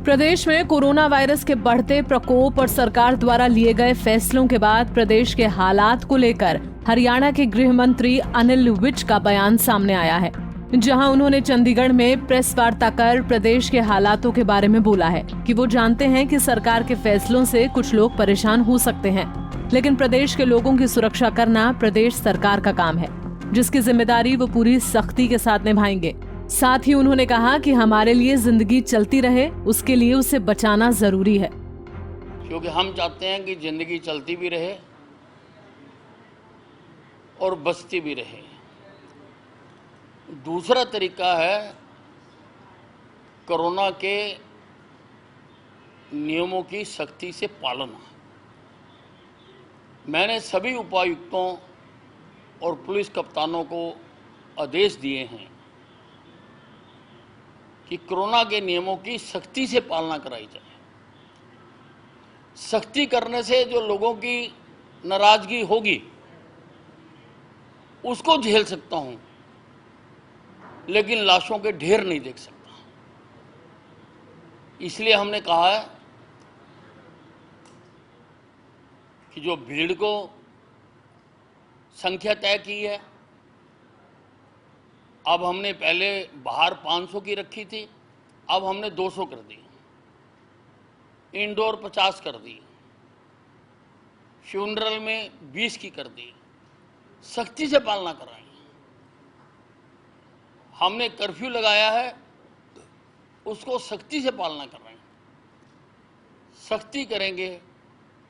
प्रदेश में corona virus के बढ़ते प्रकोप और सरकार द्वारा लिए गए फैसलों के बाद प्रदेश के हालात को लेकर हरियाणा के गृह मंत्री अनिल विज का बयान सामने आया है, जहां उन्होंने चंडीगढ़ में प्रेस वार्ता कर प्रदेश के हालातों के बारे में बोला है कि वो जानते हैं कि सरकार के फैसलों से कुछ लोग परेशान हो सकते हैं, लेकिन प्रदेश के लोगों की सुरक्षा करना प्रदेश सरकार का काम है, जिसकी जिम्मेदारी वो पूरी सख्ती के साथ निभाएंगे। साथ ही उन्होंने कहा कि हमारे लिए जिंदगी चलती रहे, उसके लिए उसे बचाना जरूरी है, क्योंकि हम चाहते हैं कि जिंदगी चलती भी रहे और बचती भी रहे। दूसरा तरीका है कोरोना के नियमों की सख्ती से पालना। मैंने सभी उपायुक्तों और पुलिस कप्तानों को आदेश दिए हैं कि कोरोना के नियमों की सख्ती से पालना कराई जाए। सख्ती करने से जो लोगों की नाराजगी होगी उसको झेल सकता हूं, लेकिन लाशों के ढेर नहीं देख सकता। इसलिए हमने कहा है कि जो भीड़ को संख्या तय की है, अब हमने पहले बाहर 500 की रखी थी, अब हमने 200 कर दी, इंडोर 50 कर दी, फ्यूनरल में 20 की कर दी। सख्ती से पालना कराएं। हमने कर्फ्यू लगाया है, उसको सख्ती से पालना कराएं। सख्ती करेंगे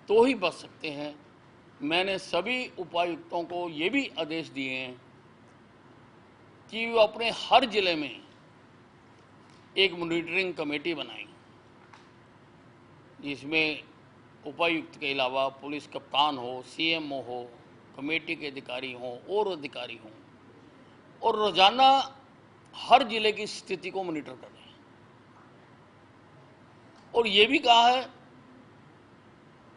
तो ही बच सकते हैं। मैंने सभी उपायुक्तों को ये भी आदेश दिए हैं कि वो अपने हर जिले में एक मॉनिटरिंग कमेटी बनाएं, जिसमें उपायुक्त के अलावा पुलिस कप्तान हो, सीएमओ हो, कमेटी के अधिकारी हों और अधिकारी हों, और रोजाना हर जिले की स्थिति को मॉनिटर करें। और ये भी कहा है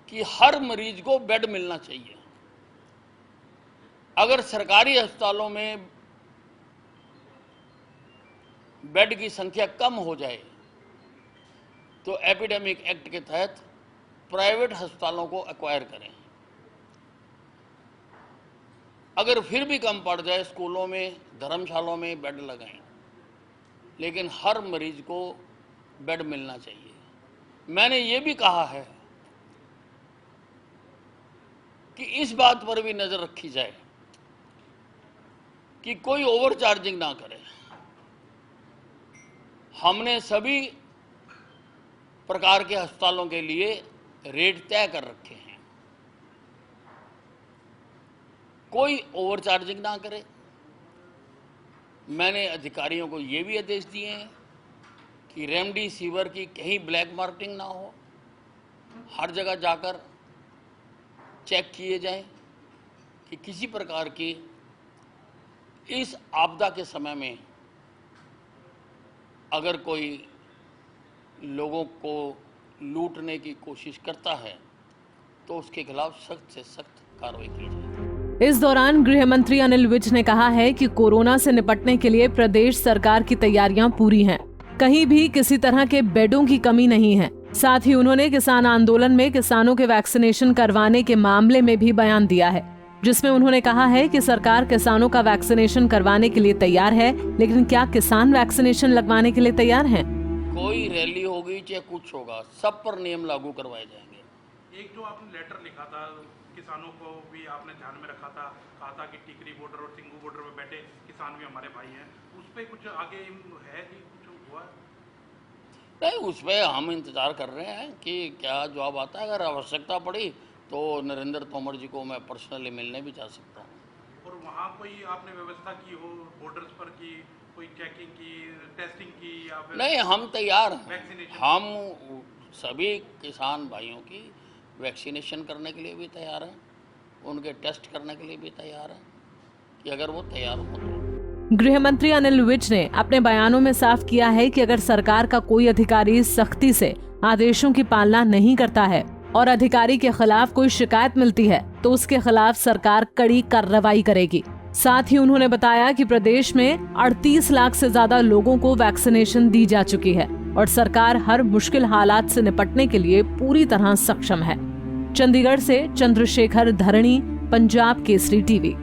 कि हर मरीज को बेड मिलना चाहिए। अगर सरकारी अस्पतालों में बेड की संख्या कम हो जाए तो एपिडेमिक एक्ट के तहत प्राइवेट अस्पतालों को एक्वायर करें। अगर फिर भी कम पड़ जाए, स्कूलों में, धर्मशालाओं में बेड लगाएं, लेकिन हर मरीज को बेड मिलना चाहिए। मैंने ये भी कहा है कि इस बात पर भी नजर रखी जाए कि कोई ओवर चार्जिंग ना करे। हमने सभी प्रकार के अस्पतालों के लिए रेट तय कर रखे हैं, कोई ओवर चार्जिंग ना करे। मैंने अधिकारियों को ये भी आदेश दिए हैं कि रेमडेसिविर की कहीं ब्लैक मार्केटिंग ना हो, हर जगह जाकर चेक किए जाएं कि किसी प्रकार की इस आपदा के समय में अगर कोई लोगों को लूटने की कोशिश करता है तो उसके खिलाफ सख्त से सख्त कार्रवाई की जाए। इस दौरान गृह मंत्री अनिल विज ने कहा है कि कोरोना से निपटने के लिए प्रदेश सरकार की तैयारियां पूरी हैं। कहीं भी किसी तरह के बेडों की कमी नहीं है। साथ ही उन्होंने किसान आंदोलन में किसानों के वैक्सीनेशन करवाने के मामले में भी बयान दिया है, जिसमें उन्होंने कहा है कि सरकार किसानों का वैक्सीनेशन करवाने के लिए तैयार है, लेकिन क्या किसान वैक्सीनेशन लगवाने के लिए तैयार हैं? कोई रैली होगी चाहे कुछ होगा, सब पर नियम लागू करवाए जाएंगे। एक जो आपने लेटर लिखा था किसानों को भी आपने ध्यान में रखा था, कहा था कि टिकरी बॉर्डर और सिंगू बॉर्डर में बैठे किसान भी हमारे भाई हैं, उस पर कुछ आगे है कि कुछ हुआ? नहीं, उस पर हम इंतजार कर रहे हैं कि क्या जवाब आता है। अगर आवश्यकता पड़ी तो नरेंद्र तोमर जी को मैं पर्सनली मिलने भी जा सकता हूँ। और वहाँ कोई आपने व्यवस्था की हो बॉर्डर्स पर की, कोई चेकिंग की, टेस्टिंग की या फिर? नहीं, हम तैयार हैं। वैक्सीनेशन हम सभी किसान भाइयों की वैक्सीनेशन करने के लिए भी तैयार हैं, उनके टेस्ट करने के लिए भी तैयार हैं कि अगर वो तैयार हो तो। गृह मंत्री अनिल विज ने अपने बयानों में साफ किया है कि अगर सरकार का कोई अधिकारी सख्ती से आदेशों की पालना नहीं करता है और अधिकारी के खिलाफ कोई शिकायत मिलती है तो उसके खिलाफ सरकार कड़ी कार्रवाई करेगी। साथ ही उन्होंने बताया कि प्रदेश में 38 लाख से ज्यादा लोगों को वैक्सीनेशन दी जा चुकी है और सरकार हर मुश्किल हालात से निपटने के लिए पूरी तरह सक्षम है। चंडीगढ़ से चंद्रशेखर धरणी, पंजाब केसरी टीवी।